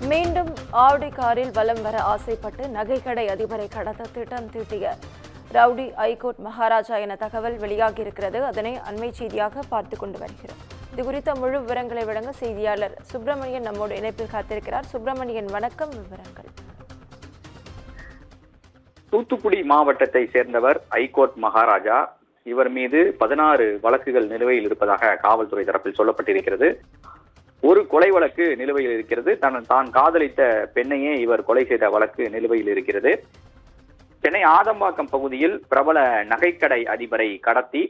மீண்டும் ஆடி காரில் வலம் வர ஆசைப்பட்டு நகைக்கடை அதிபரை கடத்த திட்டம் தீட்டிய ரவுடி ஐகோர்ட் மகாராஜா என தகவல் வெளியாகியிருக்கிறது. அதனை அண்மை செய்தியாக பார்த்து கொண்டு வருகிறோம். இது குறித்த முழு விவரங்களை வழங்க செய்தியாளர் சுப்பிரமணியன் நம்மோடு இணைப்பில் காத்திருக்கிறார். சுப்பிரமணியன், வணக்கம். விவரங்கள். தூத்துக்குடி மாவட்டத்தை சேர்ந்தவர் ஐகோர்ட் மகாராஜா. இவர் மீது 16 வழக்குகள் நிலுவையில் இருப்பதாக காவல்துறை தரப்பில் சொல்லப்பட்டிருக்கிறது. ஒரு கொலை வழக்கு நிலுவையில் இருக்கிறது. தான் காதலித்த பெண்ணையே இவர் கொலை செய்த வழக்கு நிலுவையில் இருக்கிறது. சென்னை ஆதம்பாக்கம் பகுதியில் பிரபல நகைக்கடை அதிபரை கடத்தி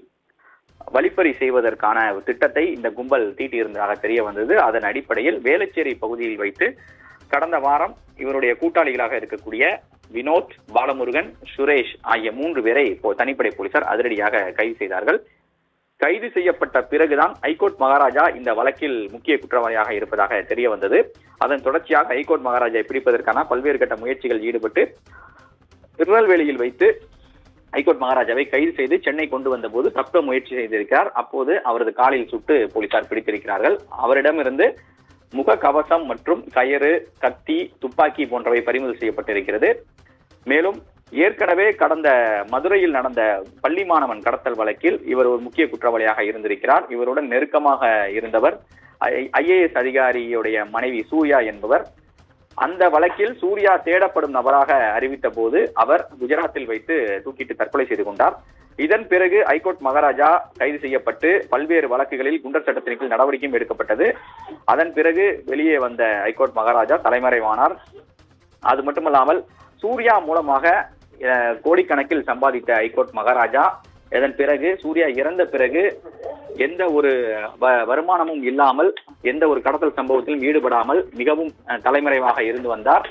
வழிப்பறி செய்வதற்கான திட்டத்தை இந்த கும்பல் தீட்டியிருந்ததாக தெரிய வந்தது. அதன் அடிப்படையில் வேளச்சேரி பகுதியில் வைத்து கடந்த வாரம் இவருடைய கூட்டாளிகளாக இருக்கக்கூடிய வினோத், பாலமுருகன், சுரேஷ் ஆகிய 3 பேரை தனிப்படை போலீசார் அதிரடியாக கைது செய்தார்கள். கைது செய்யப்பட்ட பிறகுதான் ஐகோர்ட் மகாராஜா இந்த வழக்கில் முக்கிய குற்றவாளியாக இருப்பதாக தெரிய வந்தது. அதன் தொடர்ச்சியாக ஐகோர்ட் மகாராஜாவை பிடிப்பதற்கான பல்வேறு கட்ட முயற்சிகள் ஈடுபட்டு திருநெல்வேலியில் வைத்து ஐகோர்ட் மகாராஜாவை கைது செய்து சென்னை கொண்டு வந்த போது தப்ப முயற்சி செய்திருக்கிறார். அப்போது அவரது காலில் சுட்டு போலீசார் பிடித்திருக்கிறார்கள். அவரிடமிருந்து முக கவசம் மற்றும் கயிறு, கத்தி, துப்பாக்கி போன்றவை பறிமுதல் செய்யப்பட்டிருக்கிறது. மேலும் ஏற்கனவே கடந்த மதுரையில் நடந்த பள்ளி மாணவன் கடத்தல் வழக்கில் இவர் ஒரு முக்கிய குற்றவாளியாக இருந்திருக்கிறார். இவருடன் நெருக்கமாக இருந்தவர் IAS அதிகாரியுடைய மனைவி சூர்யா என்பவர். அந்த வழக்கில் சூர்யா தேடப்படும் நபராக அறிவித்த போது அவர் குஜராத்தில் வைத்து தூக்கிட்டு தற்கொலை செய்து கொண்டார். இதன் பிறகு ஐகோர்ட் மகாராஜா கைது செய்யப்பட்டு பல்வேறு வழக்குகளில் குண்டர் சட்டத்தின் கீழ் நடவடிக்கையும் எடுக்கப்பட்டது. அதன் பிறகு வெளியே வந்த ஐகோர்ட் மகாராஜா தலைமறைவானார். அது மட்டுமல்லாமல் சூர்யா மூலமாக கோடிக்கணக்கில் சம்பாதித்த ஐகோர்ட் மகாராஜா இதன் பிறகு சூர்யா இறந்த பிறகு எந்த ஒரு வருமானமும் இல்லாமல் எந்த ஒரு கடத்தல் சம்பவத்திலும் ஈடுபடாமல் மிகவும் தலைமறைவாக இருந்து வந்தார்.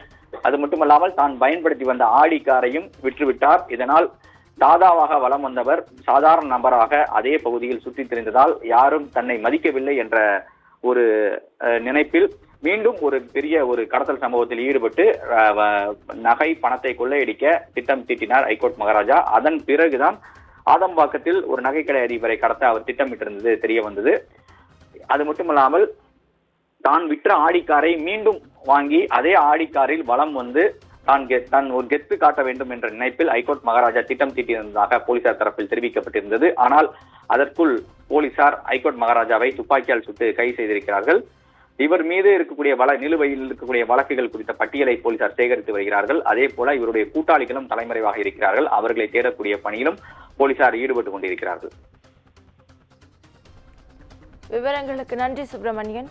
அது மட்டுமல்லாமல் தான் பயன்படுத்தி வந்த ஆடி காரையும் விற்றுவிட்டார். இதனால் தாதாவாக வலம் வந்தவர் சாதாரண நபராக அதே பகுதியில் சுற்றித் திரிந்ததால் யாரும் தன்னை மதிக்கவில்லை என்ற ஒரு நினைப்பில் மீண்டும் ஒரு பெரிய ஒரு கடத்தல் சம்பவத்தில் ஈடுபட்டு நகை பணத்தை கொள்ளையடிக்க திட்டம் தீட்டினார் ஐகோர்ட் மகாராஜா. அதன் பிறகுதான் ஆதம்பாக்கத்தில் ஒரு நகைக்கடை அதிபரை கடத்த அவர் திட்டமிட்டிருந்தது தெரிய வந்தது. அது மட்டுமல்லாமல் தான் விற்ற ஆடிக்காரை மீண்டும் வாங்கி அதே ஆடிக்காரில் வலம் வந்து தான் ஒரு கெத்து காட்ட வேண்டும் என்ற நினைப்பில் ஐகோர்ட் மகாராஜா திட்டம் தீட்டியிருந்ததாக போலீசார் தரப்பில் தெரிவிக்கப்பட்டிருந்தது. ஆனால் அதற்குள் போலீசார் ஐகோர்ட் மகாராஜாவை துப்பாக்கியால் சுட்டு கைது செய்திருக்கிறார்கள். இவர் மீது இருக்கக்கூடிய நிலுவையில் இருக்கக்கூடிய வழக்குகள் குறித்த பட்டியலை போலீசார் சேகரித்து வருகிறார்கள். அதே போல இவருடைய கூட்டாளிகளும் தலைமறைவாக இருக்கிறார்கள். அவர்களை தேடக்கூடிய பணியிலும் போலீசார் ஈடுபட்டுக் கொண்டிருக்கிறார்கள். விவரங்களுக்கு நன்றி சுப்பிரமணியன்.